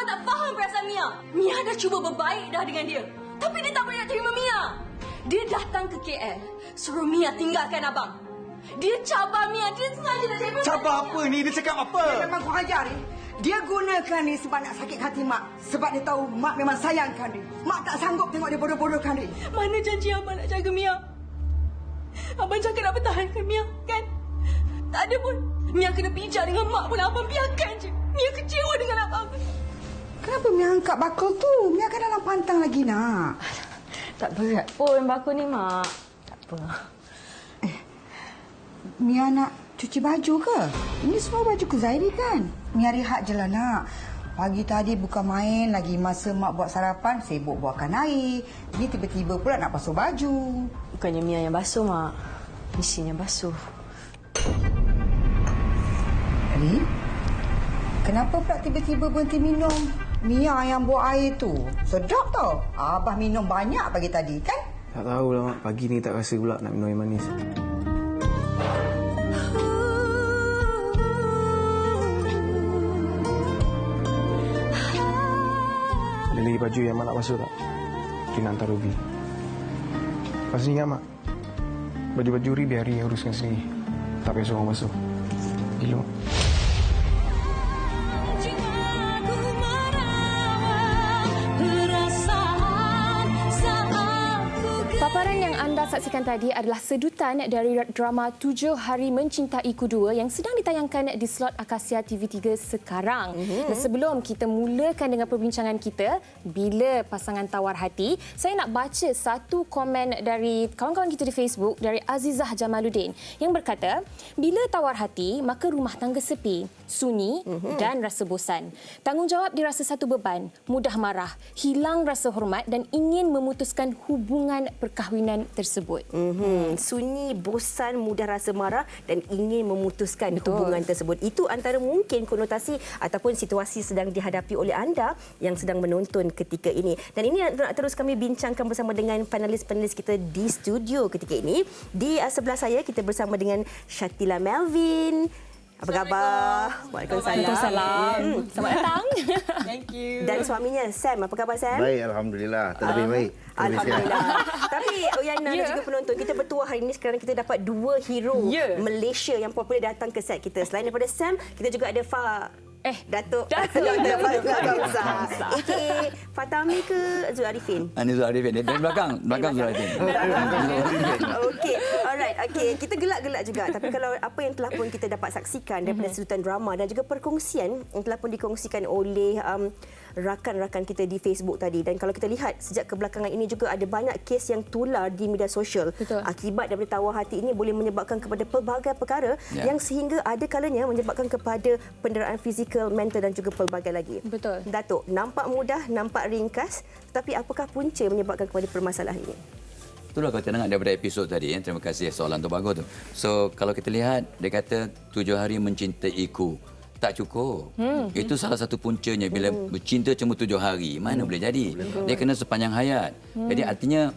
Abang tak faham perasaan Mia. Mia dah cuba berbaik dah dengan dia. Tapi dia tak boleh nak terima Mia. Dia datang ke KL, suruh Mia tinggalkan abang. Dia cabar Mia, dia sengaja nak cari... Cabar apa ni? Dia cakap apa? Dia memang kurang ajar ni. Dia gunakan ni sebab nak sakit hati Mak. Sebab dia tahu Mak memang sayangkan dia. Mak tak sanggup tengok dia bodoh-bodohkan dia. Mana janji abang nak jaga Mia? Abang cakap nak pertahankan Mia, kan? Tak ada pun. Mia kena pijak dengan Mak pun. Abang biarkan je. Mia kecewa dengan abang. Kenapa Mia angkat bakul tu? Mia kan dalam pantang lagi nak. Tak berat pun bakul ni, Mak. Tak apa. Mia nak cuci baju ke? Ini semua baju ku Zairi kan? Mia rehat je lah nak. Pagi tadi bukan main lagi masa Mak buat sarapan, sibuk buatkan air. Ni tiba-tiba pula nak basuh baju. Bukannya Mia yang basuh, Mak. Mesin yang basuh. Ali, kenapa pula tiba-tiba berhenti minum Mia yang buat air tu? Sedap tau. Abah minum banyak pagi tadi kan? Tak tahulah, Mak. Pagi ni tak rasa pula nak minum air manis. Ada lagi baju yang Mak nak basuh tak? Kita nak hantar Ruby. Lepas ni ingat, Mak. Baju-baju Ruby biar Ri uruskan sendiri. Tak payah seorang basuh. Gila, Mak. Paparan yang anda saksikan tadi adalah sedutan dari drama 7 Hari Mencintaiku 2 yang sedang ditayangkan di slot Akasia TV3 sekarang. Dan sebelum kita mulakan dengan perbincangan kita, bila pasangan tawar hati, saya nak baca satu komen dari kawan-kawan kita di Facebook dari Azizah Jamaluddin yang berkata, bila tawar hati, maka rumah tangga sepi, sunyi dan rasa bosan. Tanggungjawab dirasa satu beban, mudah marah, hilang rasa hormat dan ingin memutuskan hubungan perkahwinan tersebut. Sunyi, bosan, mudah rasa marah dan ingin memutuskan hubungan tersebut. Itu antara mungkin konotasi ataupun situasi sedang dihadapi oleh anda yang sedang menonton ketika ini. Dan ini nak terus kami bincangkan bersama dengan panelis-panelis kita di studio ketika ini. Di sebelah saya kita bersama dengan Shatila Melvin. Apa khabar? Waalaikumsalam. Selamat datang. Thank you. Dan suaminya Sam. Apa khabar Sam? Baik, Alhamdulillah. Terlebih baik. Alhamdulillah. Tapi Oyana dan juga penonton, kita bertuah hari ini sekarang kita dapat dua hero Malaysia yang popular datang ke set kita. Selain daripada Sam, kita juga ada Datuk Gamzah. AKA Fatami ke Zul Arifin? Ini Zul Arifin. Dari belakang Zul Arifin. Okey. Alright. Okey, kita gelak-gelak juga. Tapi kalau apa yang telah pun kita dapat saksikan daripada sedutan drama dan juga perkongsian yang telah pun dikongsikan oleh rakan-rakan kita di Facebook tadi. Dan kalau kita lihat sejak kebelakangan ini juga ada banyak kes yang tular di media sosial. Betul. Akibat daripada tawar hati ini boleh menyebabkan kepada pelbagai perkara yang sehingga ada kalanya menyebabkan kepada penderaan fizikal, mental dan juga pelbagai lagi. Betul. Datuk, nampak mudah, nampak ringkas, tetapi apakah punca menyebabkan kepada permasalahan ini? Itulah kalau kita dengar daripada episod tadi. Terima kasih soalan tu bagus tu. So kalau kita lihat, dia kata 7 hari mencintaiku. Tak cukup. Itu salah satu puncanya. Bila bercinta cuma 7 hari, mana boleh jadi? Dia kena sepanjang hayat. Jadi artinya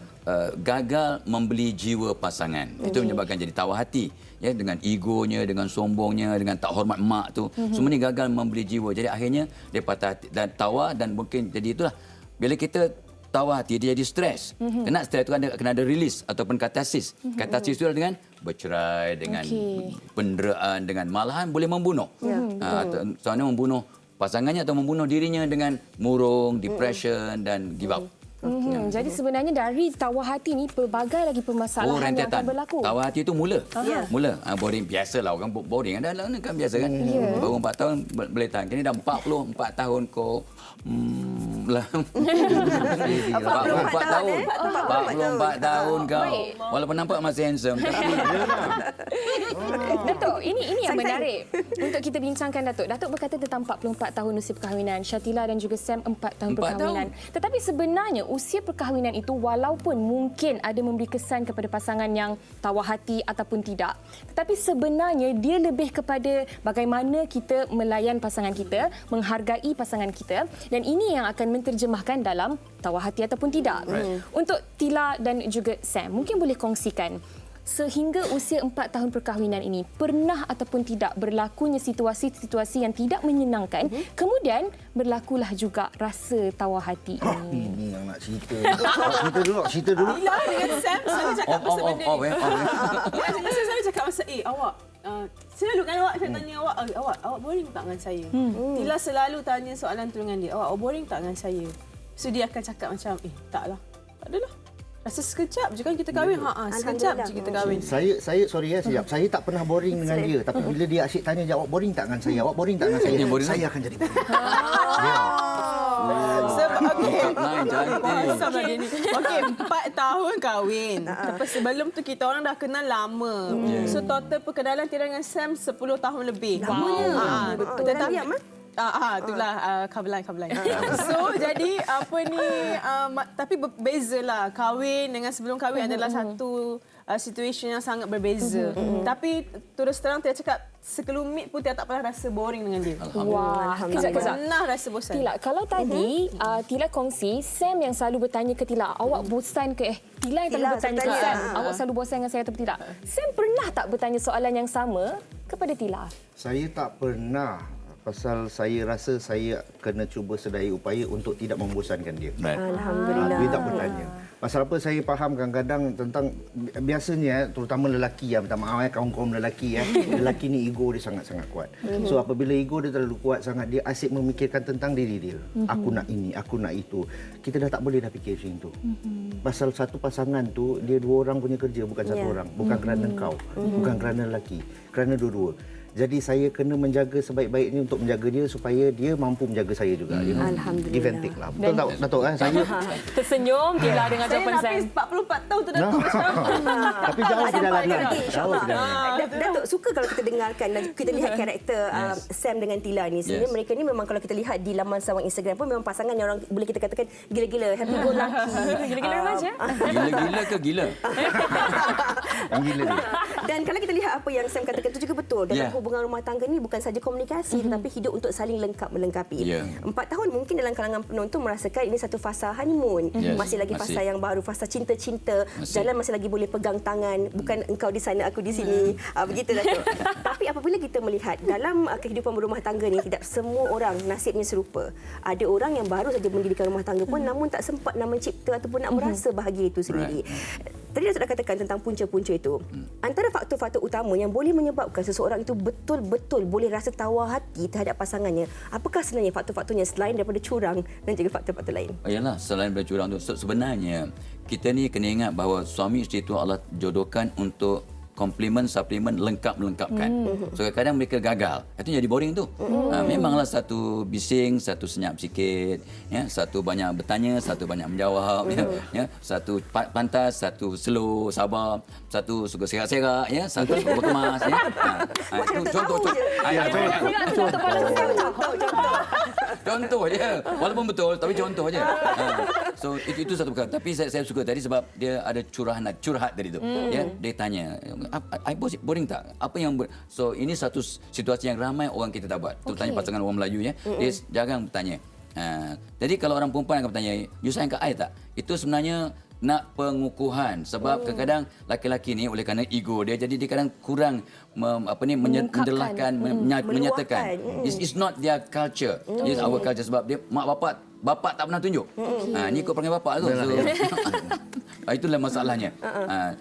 gagal membeli jiwa pasangan. Itu menyebabkan jadi tawar hati. Ya, dengan egonya, dengan sombongnya, dengan tak hormat mak tu. Semua ni gagal membeli jiwa. Jadi akhirnya dia patah hati dan tawar dan mungkin jadi itulah. Bila kita tawar hati, dia jadi stres. Kena stres tu kena ada release ataupun katarsis. Katarsis itu dengan bercerai, dengan penderaan, dengan malahan boleh membunuh. Soalnya membunuh pasangannya atau membunuh dirinya dengan murung, depression dan give up. Jadi sebenarnya dari tawar hati ni pelbagai lagi permasalahan yang akan berlaku. Tawar hati itu mula. Boring biasalah orang boring. Ada kan biasa kan. Baru 4 tahun boleh tahan. Kini dah 44 tahun kau 44 tahun kau. Walaupun nampak masih handsome tapi Datuk, ini yang menarik untuk kita bincangkan Datuk. Datuk berkata tentang 44 tahun usia perkahwinan, Shatila dan juga Sam 4 tahun perkahwinan. Tetapi sebenarnya usia perkahwinan itu walaupun mungkin ada memberi kesan kepada pasangan yang tawar hati ataupun tidak, tetapi sebenarnya dia lebih kepada bagaimana kita melayan pasangan kita, menghargai pasangan kita, dan ini yang akan menterjemahkan dalam tawar hati ataupun tidak. Untuk Tila dan juga Sam, mungkin boleh kongsikan sehingga usia 4 tahun perkahwinan ini, pernah ataupun tidak berlakunya situasi-situasi yang tidak menyenangkan, kemudian berlakulah juga rasa tawar hati ini. Ini yang nak cerita. Cerita dulu. Bila dengan Sam selalu cakap pasal benda ni. Dengan Sam selalu cakap pasal, awak, selalu kan awak saya tanya awak boring tak dengan saya? Tila selalu tanya soalan tu dengan dia, awak boring tak dengan saya? So dia akan cakap macam, taklah. Tak adalah. Rasa sekejap je kan kita kahwin. Sekejap je kita kahwin. Saya sorry sekejap. Saya tak pernah boring dengan dia. Tapi bila dia asyik tanya, awak boring tak dengan saya? Awak boring tak dengan saya? Saya akan jadi boring. Sebab okey 4 tahun kahwin. Tapi sebelum tu kita orang dah kenal lama. So total perkenalan Tila dengan Sam 10 tahun lebih. Lamanya. Betul. Tetapi itulah kabelan. So jadi apa ni tapi berbezalah kahwin dengan sebelum kahwin adalah satu situasi yang sangat berbeza. Tapi terus terang Tila cakap sekelumit pun Tila tak pernah rasa boring dengan dia. Wah, Tak pernah rasa bosan. Tila, kalau tadi Tila kongsi, Sam yang selalu bertanya ke Tila, awak bosan ke? Tila yang selalu bertanya ke Sam, awak selalu bosan dengan saya atau tidak? Sam pernah tak bertanya soalan yang sama kepada Tila? Saya tak pernah. Pasal saya rasa saya kena cuba sedaya upaya untuk tidak membosankan dia. Alhamdulillah. Dia tak bertanya. Pasal apa saya faham kadang-kadang tentang biasanya terutama lelaki minta maaf kaum-kaum lelaki lelaki ni ego dia sangat-sangat kuat. So apabila ego dia terlalu kuat sangat dia asyik memikirkan tentang diri dia. Aku nak ini, aku nak itu. Kita dah tak boleh dah fikir macam tu. Pasal satu pasangan tu dia dua orang punya kerja bukan satu orang. Bukan kerana kau, bukan kerana lelaki, kerana dua-dua. Jadi saya kena menjaga sebaik-baiknya untuk menjaga dia supaya dia mampu menjaga saya juga. Alhamdulillah. Give and take lah. Betul tak, Datuk? Saya tersenyum Tila dengan Saya jawapan Sam. nak 44 tahun tu dah tahu macam tapi jauh di dalam InsyaAllah. Jauh. Datuk suka kalau kita dengarkan dan kita lihat karakter Sam dengan Tila ni. Sebenarnya mereka ni memang kalau kita lihat di laman sawang Instagram pun memang pasangan yang orang boleh kita katakan gila-gila, happy go lucky. Gila-gila remaja. Gila-gila ke gila? Yang gila dia. Dan kalau kita lihat apa yang Sam katakan itu juga betul. Dalam hubungan rumah tangga ni bukan saja komunikasi tetapi hidup untuk saling lengkap melengkapi. 4 tahun mungkin dalam kalangan penonton merasakan ini satu fasa honeymoon. Masih lagi fasa yang baru, fasa cinta-cinta. Jalan masih lagi boleh pegang tangan. Bukan engkau di sana, aku di sini. Begitu Datuk. Tapi apabila kita melihat dalam kehidupan berumah tangga ni tidak semua orang nasibnya serupa. Ada orang yang baru saja mendirikan rumah tangga pun namun tak sempat nak mencipta ataupun nak merasa bahagia itu sendiri. Tadi Datuk dah katakan tentang punca-punca itu. Antara faktor-faktor utama yang boleh menyebabkan seseorang itu betul-betul boleh rasa tawar hati terhadap pasangannya. Apakah sebenarnya faktor-faktornya selain daripada curang dan juga faktor-faktor lain? Yalah, selain daripada curang tu sebenarnya kita ni kena ingat bahawa suami isteri itu Allah jodohkan untuk komplement, suplemen, lengkap-melengkapkan. So kadang-kadang mereka gagal. Itu jadi boring tu. Memanglah satu bising, satu senyap sikit, satu banyak bertanya, satu banyak menjawab, satu pantas, satu slow, sabar, satu suka serak-serak, satu suka berkemas. Itu contoh. Contoh je. Walaupun betul, tapi contoh je. So itu satu perkara. Tapi saya suka tadi sebab dia ada curhat tadi tu. Dia tanya, I boring tak? Apa yang so ini satu situasi yang ramai orang kita tak buat. Terutama pasangan orang Melayu dia jarang bertanya. Jadi kalau orang perempuan akan bertanya, you sayang kat I tak? Itu sebenarnya nak pengukuhan sebab kadang-kadang laki-laki ni oleh kerana ego dia jadi dia kadang kurang menjelaskan menyatakan it's not their culture, it's our culture sebab dia mak bapak tak pernah tunjuk. Ni ikut perangai bapak tu. Itulah masalahnya.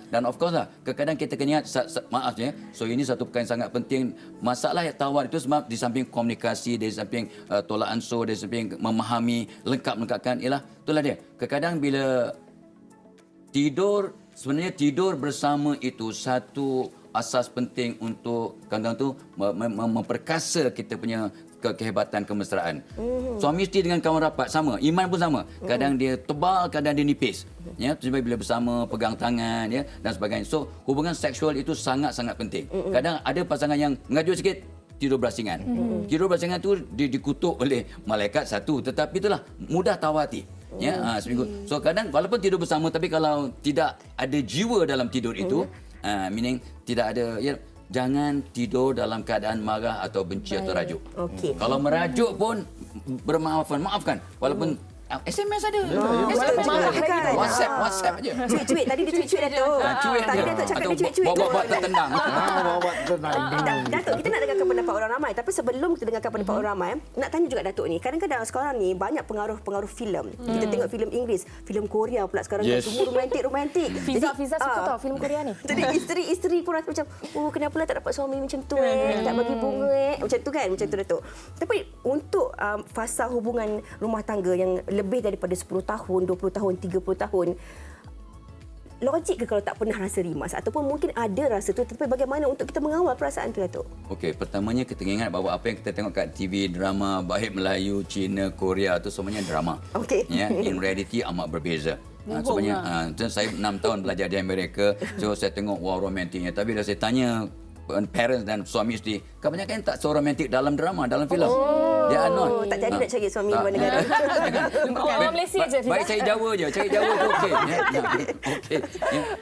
Dan of course lah kadang-kadang kita kena ingat maaf ya. So ini satu perkara yang sangat penting. Masalah yang tawar itu sebab di samping komunikasi, di samping tolak ansur, di samping memahami melengkapkan ialah itulah dia. Kadang-kadang bila sebenarnya tidur bersama itu satu asas penting untuk kadang-kadang tu memperkasa kita punya kehebatan kemesraan. Suami isteri dengan kawan rapat sama, iman pun sama. Kadang dia tebal, kadang dia nipis. Sebab bila bersama pegang tangan dan sebagainya. So hubungan seksual itu sangat-sangat penting. Kadang ada pasangan yang mengajuk sikit tidur berasingan. Tidur berasingan tu dikutuk oleh malaikat satu, tetapi itulah mudah tawar hati. Seminggu. So kadang walaupun tidur bersama tapi kalau tidak ada jiwa dalam tidur itu, meaning tidak ada jangan tidur dalam keadaan marah atau benci atau rajuk. Kalau merajuk pun maafkan walaupun SMS ada. SMS ada. WhatsApp aja. Cuit-cuit. Tadi dia cuit-cuit Datuk. Cuit Tadi je. Datuk cakap Atau dia cuit-cuit. Bawa-bawa tertendang. Bawa tenang. Datuk, kita nak dengarkan pendapat orang ramai. Tapi sebelum kita dengarkan pendapat orang ramai, nak tanya juga Datuk ni. Kadang-kadang sekarang ni banyak pengaruh-pengaruh filem. Kita tengok filem Inggeris, filem Korea pula sekarang ni. Yes. Semua romantik. Fiza suka tau filem Korea ni. Jadi isteri-isteri pun rasa macam, oh kenapa lah tak dapat suami macam tu tak bagi bunga macam tu kan, macam tu Datuk. Tapi untuk fasa hubungan rumah tangga yang lebih daripada 10 tahun, 20 tahun, 30 tahun, logik ke kalau tak pernah rasa rimas ataupun mungkin ada rasa tu, tapi bagaimana untuk kita mengawal perasaan tu Datuk? Okey, pertamanya kita ingat bahawa apa yang kita tengok kat TV, drama baik Melayu, Cina, Korea tu semuanya drama. Okey. Ya, in reality amat berbeza. Sebenarnya saya 6 tahun belajar di Amerika, so saya tengok wah romantiknya. Tapi bila saya tanya parents dan suami isteri, kebanyakan tak so romantik dalam drama, dalam filem. Dia not. Tak jadi nak cari suami luar negara. Orang Malaysia je. Baik cari Jawa je, cari Jawa tu okey. Okey.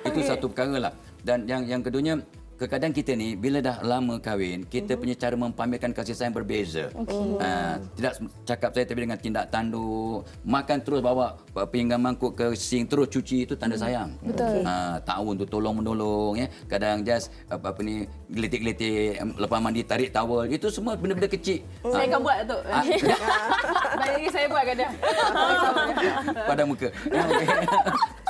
Itu satu perkara lah. Dan yang keduanya, kadang-kadang kita ni bila dah lama kahwin, kita punya cara mempamerkan kasih sayang berbeza. Tidak cakap saya tapi dengan tindak tanduk, makan terus bawa pinggan mangkuk ke sink terus cuci, itu tanda sayang. Betul. Ta'awun tu tolong menolong ya. Kadang just apa ni geletik-geletik lepas mandi tarik towel, itu semua benda-benda kecil. Saya akan buat Datuk. Baik lagi saya buat kadang. Pada muka.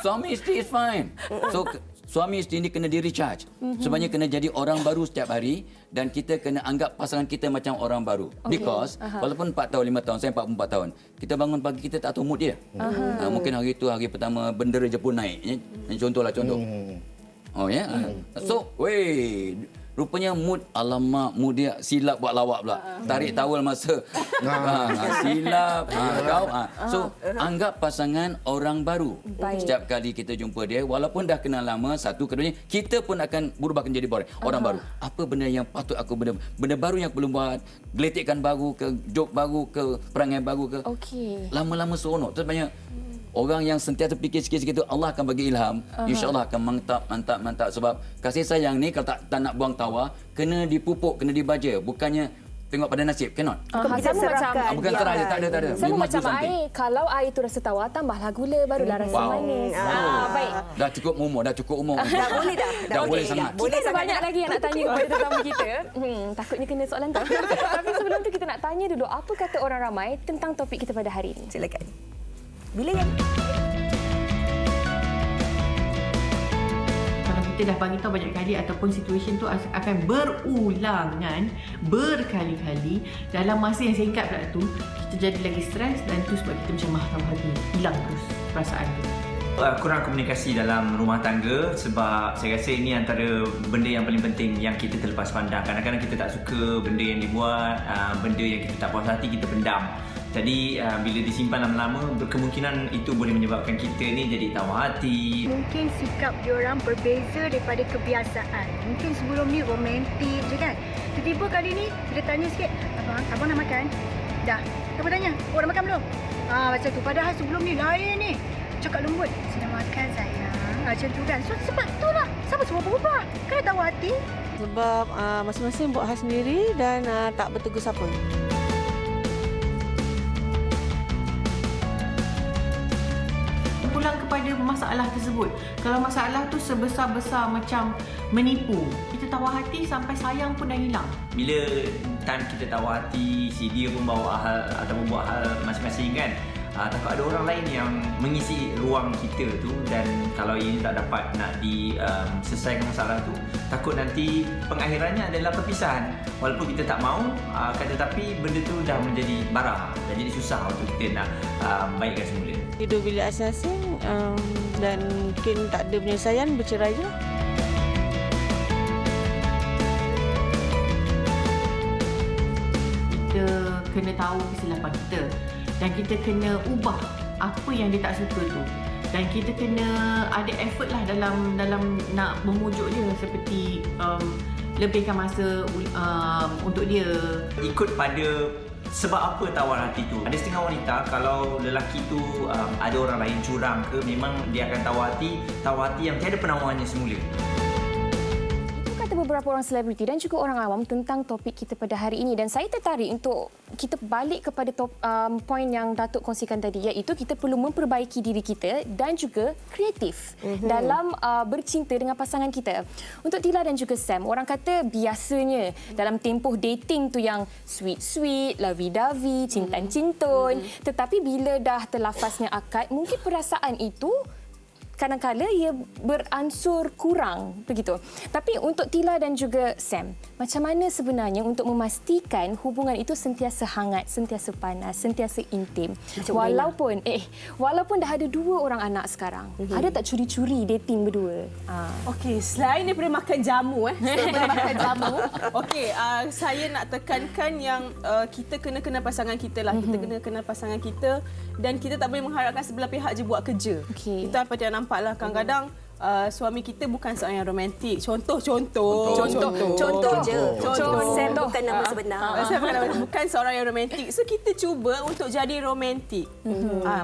Suami isteri is fine. So suami isteri ni kena di recharge. Sebenarnya kena jadi orang baru setiap hari dan kita kena anggap pasangan kita macam orang baru. Because walaupun 4 tahun, 5 tahun, saya 44 tahun, kita bangun pagi kita tak tahu mood dia. Mungkin hari itu hari pertama bendera Jepun naik. Contoh. Oh ya. So, rupanya mood, alamak, mood dia silap buat lawak pula. Tarik towel masa silap. So, anggap pasangan orang baru. Setiap kali kita jumpa dia, walaupun dah kenal lama, satu keduanya, kita pun akan berubah menjadi orang baru. Apa benda yang patut aku, benda baru yang aku belum buat, geletikkan baru ke, joke baru ke, perangai baru ke. Lama-lama seronok. Terus banyak orang yang sentiasa fikir sikit-sikit tu, Allah akan bagi ilham. InsyaAllah akan mantap. Sebab kasih sayang ni kalau tak nak buang tawa, kena dipupuk, kena dibaja. Bukannya tengok pada nasib. Cannot. Kita serahkan. Bukan serah je, tak ada. Sama macam air. Kalau air itu rasa tawar, tambahlah gula, barulah rasa manis. Baik. Dah cukup umur. Dah boleh dah. Dah boleh sangat. Kita ada banyak lagi yang nak tanya kepada tetamu kita. Takutnya kena soalan tu. Tapi sebelum tu kita nak tanya dulu, apa kata orang ramai tentang topik kita pada hari ini? Silakan. Bila yang kalau kita dah bagi tahu banyak kali ataupun situasi tu akan berulangan berkali-kali dalam masa yang singkat pula tu, kita jadi lagi stres dan tu sebab kita macam mahkam hati, hilang terus perasaan tu. Kurang komunikasi dalam rumah tangga sebab saya rasa ini antara benda yang paling penting yang kita terlepas pandang. Kadang-kadang kita tak suka benda yang dibuat, benda yang kita tak puas hati kita pendam. Jadi bila disimpan lama-lama, kemungkinan itu boleh menyebabkan kita ni jadi tawar hati. Mungkin sikap diorang berbeza daripada kebiasaan. Mungkin sebelum ni romantik je kan. Tiba-tiba kali ni bila tanya sikit, abang nak makan? Dah. Siapa tanya? Oh, dah makan belum? Macam tu. Padahal sebelum ni lain ni. Cakap lembut. Sudah makan sayang. Macam tu kan. So sebab itulah. Siapa semua berubah? Kan tawar hati. Sebab masing-masing buat hal sendiri dan tak bertegur siapa. Pulang kepada masalah tersebut. Kalau masalah tu sebesar-besar macam menipu, kita tawar hati sampai sayang pun dah hilang. Bila time kita tawar hati, si dia pun bawa hal ataupun buat hal masing-masing kan, takut ada orang lain yang mengisi ruang kita tu, dan kalau ini tak dapat nak diselesaikan masalah tu, takut nanti pengakhirannya adalah perpisahan. Walaupun kita tak mahu, tetapi benda tu dah menjadi bara, dah jadi susah untuk kita nak baikkan semula. Hidup bilik asing-asing dan mungkin tak ada penyelesaian, bercerai je. Kita kena tahu kesilapan kita dan kita kena ubah apa yang dia tak suka tu, dan kita kena ada effort lah dalam nak memujuk dia, seperti lebihkan masa untuk dia. Ikut pada sebab apa tawar hati tu. Ada setengah wanita kalau lelaki tu ada orang lain curang ke, memang dia akan tawar hati yang tiada penawarannya semula. Itu kata beberapa orang selebriti dan juga orang awam tentang topik kita pada hari ini, dan saya tertarik untuk kita balik kepada poin yang Datuk kongsikan tadi, iaitu kita perlu memperbaiki diri kita dan juga kreatif dalam bercinta dengan pasangan kita. Untuk Tila dan juga Sam, orang kata biasanya dalam tempoh dating tu yang sweet-sweet, lovey-dovey, cintan-cintun, tetapi bila dah terlafaznya akad, mungkin perasaan itu kadang-kadang ia beransur kurang begitu. Tapi untuk Tila dan juga Sam, macam mana sebenarnya untuk memastikan hubungan itu sentiasa hangat, sentiasa panas, sentiasa intim? Walaupun dah ada 2 orang anak sekarang, ada tak curi-curi dating berdua? Okey, selain daripada makan jamu selain makan jamu, saya nak tekankan yang kita kena kenal pasangan kita lah. Kita kena kenal pasangan kita dan kita tak boleh mengharapkan sebelah pihak je buat kerja. Kita apa yang nampaklah kadang-kadang suami kita bukan seorang yang romantik. Contoh je. Sam bukan nama sebenar. Bukan seorang yang romantik. So kita cuba untuk jadi romantik.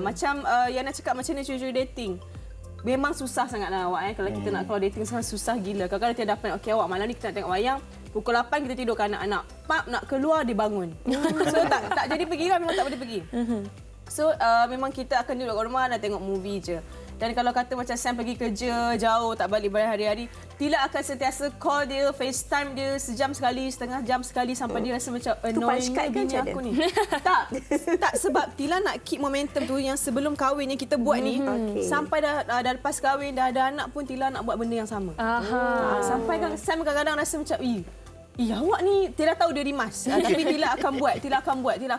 Macam Yana cakap macam ni curi-curi dating. Memang susah sangatlah awak kalau kita nak keluar dating sangat susah gila. Kadang-kadang tiada dapat awak malam ni kita nak tengok wayang. Pukul 8 kita tidurkan anak-anak. Pak nak keluar dia bangun. So tak jadi pergi lah, memang tak boleh pergi. So memang kita akan duduk kat rumah dan tengok movie je. Dan kalau kata macam Sam pergi kerja jauh, tak balik hari-hari, Tila akan sentiasa call dia, FaceTime dia sejam sekali, setengah jam sekali sampai dia rasa macam annoying bini aku ni. Tak, sebab Tila nak keep momentum tu yang sebelum kahwin yang kita buat ni. Sampai dah lepas kahwin, dah ada anak pun Tila nak buat benda yang sama. Sampai kan Sam kadang-kadang rasa macam, awak ni Tila tahu dia rimas. Tapi Tila akan buat. Tila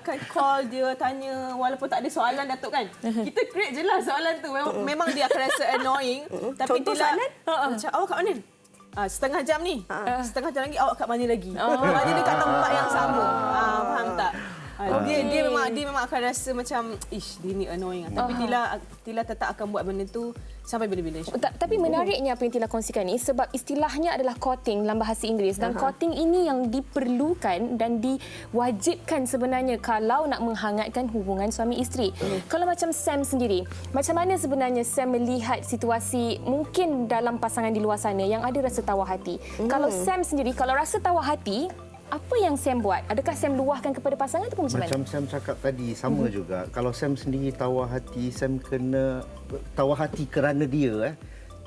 akan call dia, tanya walaupun tak ada soalan Datuk kan. Kita create je lah soalan tu. Memang dia akan rasa annoying. Tapi Contoh Tila soalan? macam, awak kat mana? Setengah jam ni. Setengah jam lagi awak kat mana lagi? Dia dekat tempat yang sama. Faham tak? Dia memang akan rasa macam dia ni annoying. Tapi Tila tetap akan buat benda tu sampai bila-bila. Tapi menariknya apa yang Tila kongsikan ni, sebab istilahnya adalah courting dalam bahasa Inggeris, dan courting ini yang diperlukan dan diwajibkan sebenarnya kalau nak menghangatkan hubungan suami isteri. Kalau macam Sam sendiri, macam mana sebenarnya Sam melihat situasi mungkin dalam pasangan di luar sana yang ada rasa tawar hati? Kalau Sam sendiri, kalau rasa tawar hati, apa yang Sam buat? Adakah Sam luahkan kepada pasangan ataupun macam mana? Macam Sam cakap tadi, sama juga. Kalau Sam sendiri tawar hati, Sam kena tawar hati kerana dia.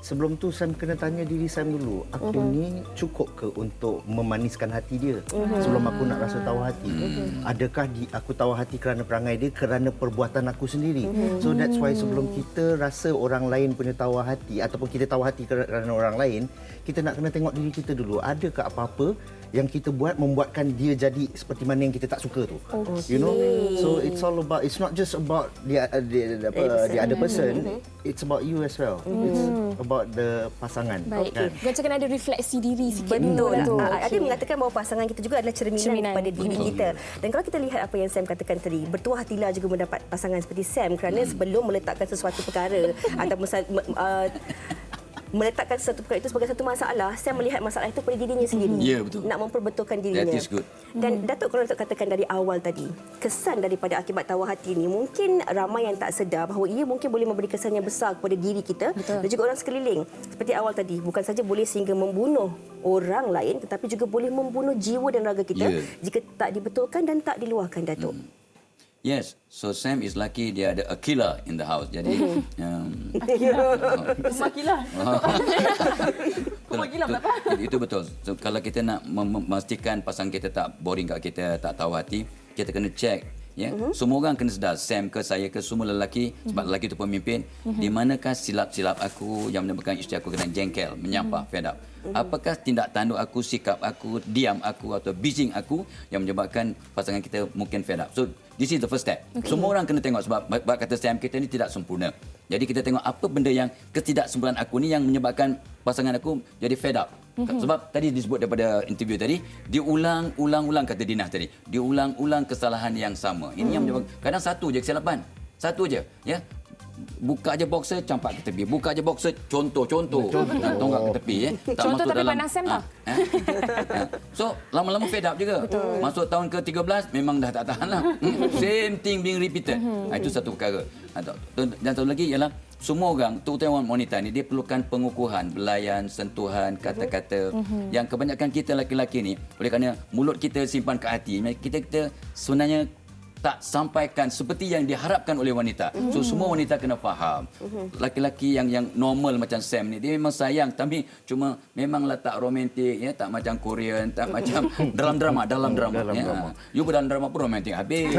Sebelum tu Sam kena tanya diri Sam dulu, aku ni cukup ke untuk memaniskan hati dia sebelum aku nak rasa tawar hati? Adakah aku tawar hati kerana perangai dia, kerana perbuatan aku sendiri? So that's why sebelum kita rasa orang lain punya tawar hati ataupun kita tawar hati kerana orang lain, kita nak kena tengok diri kita dulu. Adakah apa-apa yang kita buat membuatkan dia jadi seperti mana yang kita tak suka tu? You know? So it's all about, it's not just about the other person, it's about you as well. It's about the pasangan. Baik. Macam kena ada refleksi diri sikit. Betul. Ada mengatakan bahawa pasangan kita juga adalah cerminan kepada diri kita. Dan kalau kita lihat apa yang Sam katakan tadi, bertuah Tila juga mendapat pasangan seperti Sam kerana sebelum meletakkan sesuatu perkara ataupun meletakkan sesuatu perkara itu sebagai satu masalah, Sam melihat masalah itu pada dirinya sendiri. Ya, betul. Nak memperbetulkan dirinya. That is good. Dan Datuk, kalau Datuk katakan dari awal tadi, kesan daripada akibat tawar hati ini, mungkin ramai yang tak sedar bahawa ia mungkin boleh memberi kesan yang besar kepada diri kita dan juga orang sekeliling. Seperti awal tadi, bukan saja boleh sehingga membunuh orang lain, tetapi juga boleh membunuh jiwa dan raga kita jika tak dibetulkan dan tak diluahkan, Datuk. Yes, so Sam is lucky dia ada a killer in the house. Jadi Rumah killer. Rumah killer berapa? Itu betul. So, kalau kita nak memastikan pasangan kita tak boring kat kita, tak tahu hati, kita kena check. Semua orang kena sedar, Sam ke saya ke semua lelaki, sebab lelaki itu pemimpin, di manakah silap-silap aku yang menyebabkan isteri aku kena jengkel, menyampah, fed up. Apakah tindak tanduk aku, sikap aku, diam aku atau bising aku yang menyebabkan pasangan kita mungkin fed up. So this is the first step. Semua orang kena tengok, sebab kata Sam, kita ni tidak sempurna. Jadi kita tengok apa benda yang ketidaksempurnaan aku ni yang menyebabkan pasangan aku jadi fed up. Sebab tadi disebut daripada interview tadi, diulang-ulang kata Dinah tadi, diulang-ulang kesalahan yang sama. Ini yang menyebabkan kadang satu je kesilapan. Satu je, ya. Buka je boxer, campak ke tepi. Buka je boxer, contoh. Tonggak ke tepi. Tak contoh tapi dalam, pandang Sam tau. So, lama-lama fed up juga. Masuk tahun ke-13, memang dah tak tahan lah. Same thing being repeated. Itu satu perkara. Dan satu lagi ialah, semua orang, terutama wanita ni, dia perlukan pengukuhan, belayan, sentuhan, kata-kata. Yang kebanyakan kita lelaki-lelaki ni, oleh kerana mulut kita simpan ke hati, kita sebenarnya tak sampaikan seperti yang diharapkan oleh wanita. So semua wanita kena faham. Laki-laki yang normal macam Sam ni, dia memang sayang tapi cuma memanglah tak romantik, ya, tak macam Korean, tak macam dalam drama. You dalam drama pun romantik habis.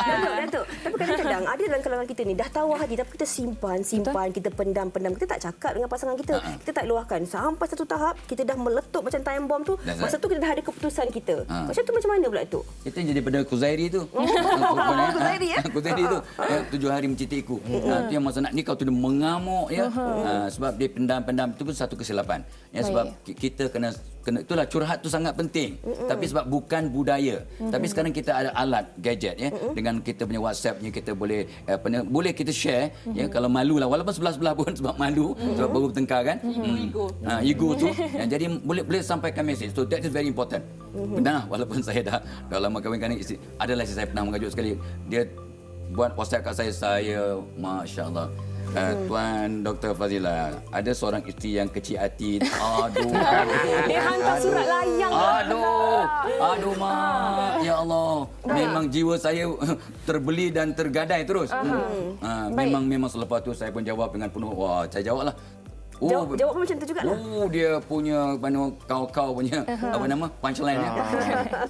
Datuk. Tapi kadang-kadang ada dalam kalangan kita ni dah tahu hati tapi kita simpan, kita pendam. Kita tak cakap dengan pasangan kita. Kita tak luahkan. Sampai satu tahap kita dah meletup macam time bomb tu. Masa tu kita dah ada keputusan kita. Macam tu macam mana pula tu? Kita jadi pada Kuzairi tu. Kuzairi ya. Kuzairi tu 7 hari mencintai-ku. Tu yang masa nak nikah tu dia mengamuk ya. Sebab dia pendam-pendam itu pun satu kesilapan. Ya, sebab kita kena itulah curhat tu sangat penting. Tapi sebab bukan budaya. Tapi sekarang kita ada alat gadget ya, dengan kita punya WhatsApp-nya kita boleh boleh kita share ya, kalau malu lah walaupun sebelah-sebelah pun sebab malu sebab baru bertengkar kan. Ego tu. Jadi boleh sampaikan mesej. So that is very important. Benar, walaupun saya dah lama kahwin kan, adalah saya pernah mengajuk sekali. Dia buat WhatsApp kat saya, masya-Allah. Tuan Dr. Fazila, ada seorang isteri yang kecil hati. Aduh. Dia hantar surat layang. Aduh, Mak. Ya Allah. Memang jiwa saya terbeli dan tergadai terus. Memang selepas tu saya pun jawab dengan penuh, saya jawablah. Jawab macam tu jugalah. Dia punya kau punya punchline ya.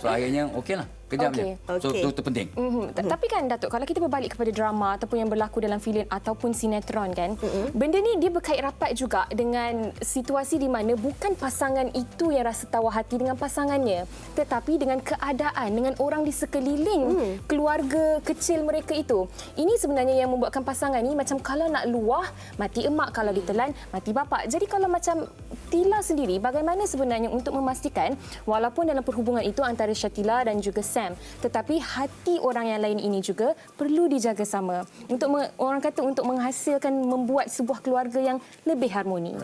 So akhirnya okeylah. Kejap je. So itu penting. Tapi kan Datuk, kalau kita berbalik kepada drama ataupun yang berlaku dalam filem ataupun sinetron kan, benda ni dia berkait rapat juga dengan situasi di mana bukan pasangan itu yang rasa tawar hati dengan pasangannya, tetapi dengan keadaan, dengan orang di sekeliling keluarga kecil mereka itu. Ini sebenarnya yang membuatkan pasangan ni macam kalau nak luah, mati emak, kalau ditelan, mati bapa. Jadi kalau macam Tila sendiri, bagaimana sebenarnya untuk memastikan walaupun dalam perhubungan itu antara Syatila dan juga Sam, tetapi hati orang yang lain ini juga perlu dijaga sama untuk orang kata untuk menghasilkan membuat sebuah keluarga yang lebih harmoni.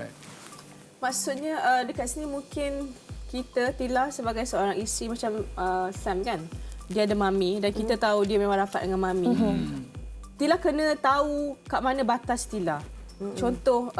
Maksudnya dekat sini mungkin kita Tila sebagai seorang isteri macam Sam kan, dia ada mami dan kita tahu dia memang rapat dengan mami. Tila kena tahu kat mana batas Tila. Contoh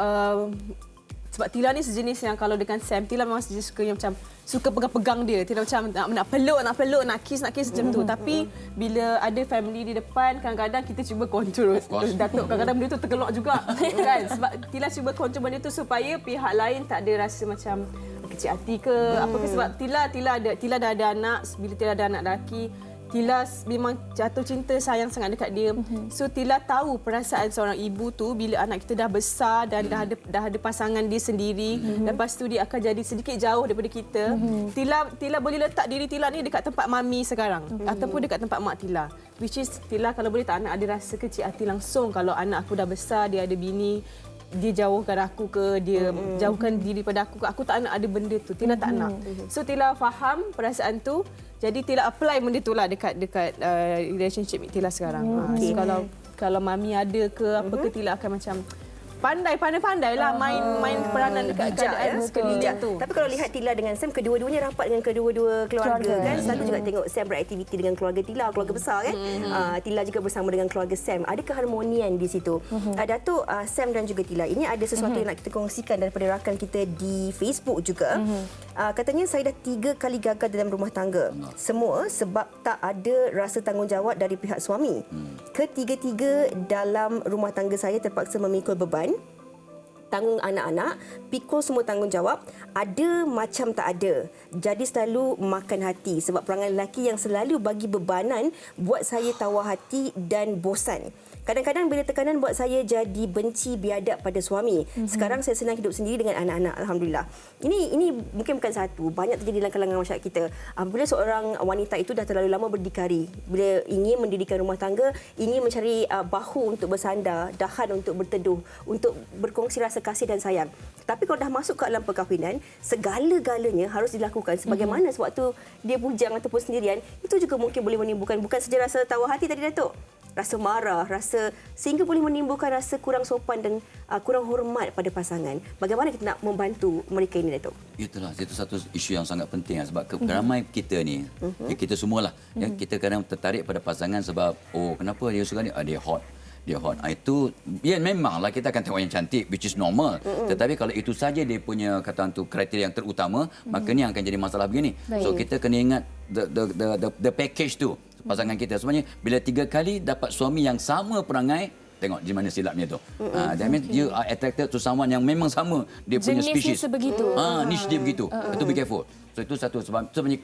sebab Tila ni sejenis yang kalau dengan Sam, Tila memang sejenis suka yang macam suka pegang-pegang dia. Tila macam nak peluk, nak kiss macam tu. Tapi bila ada family di depan, kadang-kadang kita cuba kontrol. Datuk kadang-kadang benda tu tergelak juga. Kan? Sebab Tila cuba kontrol benda tu supaya pihak lain tak ada rasa macam kecil hati ke apa ke. Sebab Tila dah ada anak. Bila Tila ada anak lelaki, Tila memang jatuh cinta, sayang sangat dekat dia. So Tila tahu perasaan seorang ibu tu bila anak kita dah besar dan dah ada pasangan dia sendiri. Lepas tu dia akan jadi sedikit jauh daripada kita. Tila boleh letak diri Tila ni dekat tempat mami sekarang ataupun dekat tempat mak Tila. Which is Tila kalau boleh tak nak ada rasa kecil hati langsung kalau anak aku dah besar, dia ada bini, dia jauhkan aku ke, dia jauhkan diri pada aku ke. Aku tak nak ada benda tu. Tila tak nak. So Tila faham perasaan tu. Jadi Tila apply benda tu lah dekat relationship Tila sekarang. So, kalau mami ada ke apa ke, Tila akan macam pandai lah main peranan dekat keadaan sekeliling tu. Tapi kalau lihat Tila dengan Sam, kedua-duanya rapat dengan kedua-dua keluarga kan. Selalu juga tengok Sam beraktiviti dengan keluarga Tila, keluarga besar kan. Tila juga bersama dengan keluarga Sam. Ada keharmonian di situ. Datuk, Sam dan juga Tila, ini ada sesuatu yang nak kita kongsikan daripada rakan kita di Facebook juga. Katanya saya dah 3 kali gagal dalam rumah tangga. Semua sebab tak ada rasa tanggungjawab dari pihak suami. Ketiga-tiga dalam rumah tangga saya terpaksa memikul beban, tanggung anak-anak, pikul semua tanggungjawab, ada macam tak ada. Jadi selalu makan hati sebab perangai lelaki yang selalu bagi bebanan buat saya tawar hati dan bosan. Kadang-kadang bila tekanan buat saya jadi benci biadab pada suami. Sekarang saya senang hidup sendiri dengan anak-anak, alhamdulillah. Ini mungkin bukan satu, banyak terjadi dalam kalangan masyarakat kita. Apabila seorang wanita itu dah terlalu lama berdikari, bila ingin mendirikan rumah tangga, ingin mencari bahu untuk bersandar, dahan untuk berteduh, untuk berkongsi rasa kasih dan sayang. Tapi kalau dah masuk ke dalam perkahwinan, segala-galanya harus dilakukan. Sebagaimana sewaktu dia bujang ataupun sendirian, itu juga mungkin boleh menimbulkan bukan saja rasa tawar hati tadi, Datuk. Rasa marah, sehingga boleh menimbulkan rasa kurang sopan dan kurang hormat pada pasangan. Bagaimana kita nak membantu mereka ini, Datuk? Itulah, itu satu isu yang sangat penting sebab ramai kita ni, kita semualah, kita kadang tertarik pada pasangan sebab kenapa dia suka ni? Dia hot, dia hot. Itu ya memanglah kita akan tengok yang cantik, which is normal. Tetapi kalau itu saja dia punya kata tu kriteria yang terutama, maka ni akan jadi masalah begini. So kita kena ingat the package tu pasangan kita. Sebenarnya bila 3 kali dapat suami yang sama perangai, tengok di mana silapnya tu. That means you are attracted to someone yang memang sama dia punya species. Jenisnya sebegitu. Niche dia begitu. Itu be careful. So itu satu sebab sebenarnya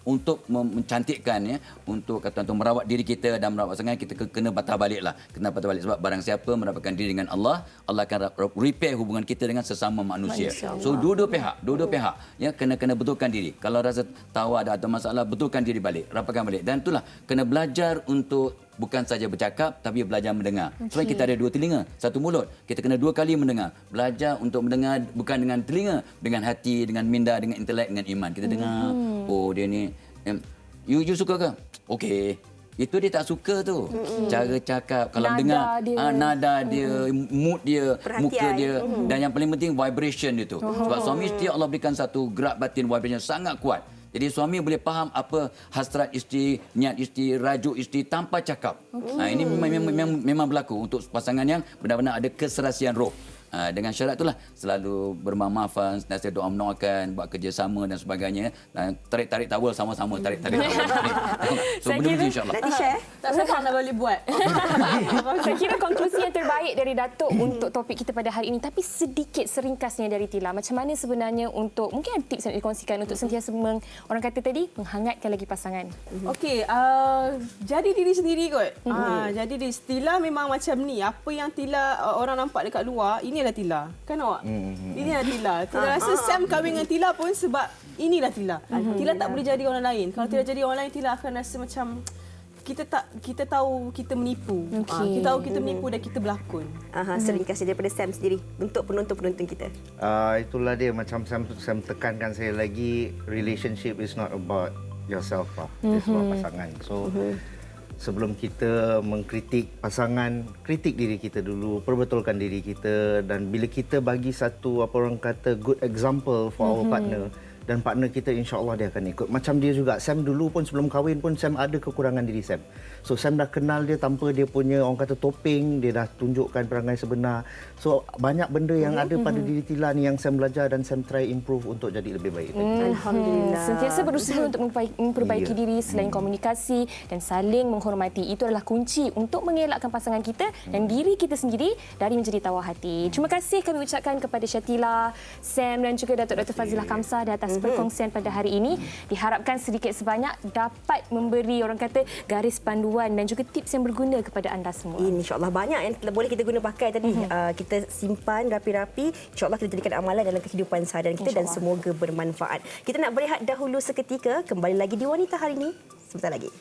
untuk mencantikkan ya, untuk kata untuk merawat diri kita dan merawat pasangan kita kena patah baliklah. Kena patah balik sebab barang siapa mendapatkan diri dengan Allah, Allah akan repair hubungan kita dengan sesama manusia. So dua-dua pihak ya kena betulkan diri. Kalau rasa tahu ada masalah, betulkan diri balik, rapatkan balik. Dan itulah kena belajar untuk bukan saja bercakap tapi belajar mendengar. Sebab kita ada 2 telinga, 1 mulut. Kita kena 2 kali mendengar. Belajar untuk mendengar bukan dengan telinga, dengan hati, dengan minda, dengan intelek, dengan iman. Kita dengar, oh dia ni you suka ke? Okey. Itu dia tak suka tu. Cara cakap, kalau dengar nada dia, mood dia, perhatian, muka dia dan yang paling penting vibration dia tu. Sebab suami setiap Allah berikan satu gerak batin vibration sangat kuat. Jadi suami boleh faham apa hasrat isteri, niat isteri, rajuk isteri tanpa cakap. Ini memang berlaku untuk pasangan yang benar-benar ada keserasian roh. Dengan syarat itulah selalu bermaaf-maafan, sentiasa doa mendoakan, buat kerjasama dan sebagainya. Dan tarik-tarik towel sama-sama, tarik-tarik towel. So benda-benda insya-Allah. Nanti share. Tak sabar nak boleh buat. Saya kira konklusi yang terbaik dari Datuk untuk topik kita pada hari ini, tapi sedikit seringkasnya dari Tila. Macam mana sebenarnya untuk, mungkin ada tips yang dikongsikan untuk sentiasa orang kata tadi, menghangatkan lagi pasangan. Okey, jadi diri sendiri kot. Jadi Tila memang macam ni. Apa yang Tila orang nampak dekat luar, ini adalah Tila. Kan awak? Ini adalah Tila. Tila rasa Sam kahwin dengan Tila pun sebab inilah Tila. Tila tak boleh jadi orang lain. Kalau Tila jadi orang lain, Tila akan rasa macam kita tahu kita menipu. Kita tahu kita menipu dan kita berlakon. Seringkasnya daripada Sam sendiri untuk penonton-penonton kita. Itulah dia macam Sam tekankan saya lagi, relationship is not about yourself lah. It's about pasangan. So sebelum kita mengkritik pasangan, kritik diri kita dulu, perbetulkan diri kita, dan bila kita bagi satu apa orang kata good example for our partner, dan partner kita insya-Allah dia akan ikut. Macam dia juga, Sam dulu pun sebelum kahwin pun Sam ada kekurangan diri Sam. So Sam dah kenal dia tanpa dia punya orang kata topeng, dia dah tunjukkan perangai sebenar. So banyak benda yang ada pada diri Tila ni yang Sam belajar dan Sam try improve untuk jadi lebih baik. Alhamdulillah. Sentiasa berusaha untuk memperbaiki diri selain komunikasi dan saling menghormati. Itu adalah kunci untuk mengelakkan pasangan kita dan diri kita sendiri dari menjadi tawar hati. Terima kasih kami ucapkan kepada Syatila, Sam dan juga Datuk Dr. Fazilah Kamsah di atas perkongsian pada hari ini. Diharapkan sedikit sebanyak dapat memberi orang kata garis panduan dan juga tips yang berguna kepada anda semua. InsyaAllah banyak yang boleh kita guna pakai tadi. Kita simpan rapi-rapi. InsyaAllah kita jadikan amalan dalam kehidupan seharian kita dan semoga bermanfaat. Kita nak berehat dahulu seketika. Kembali lagi di Wanita Hari Ini sebentar lagi.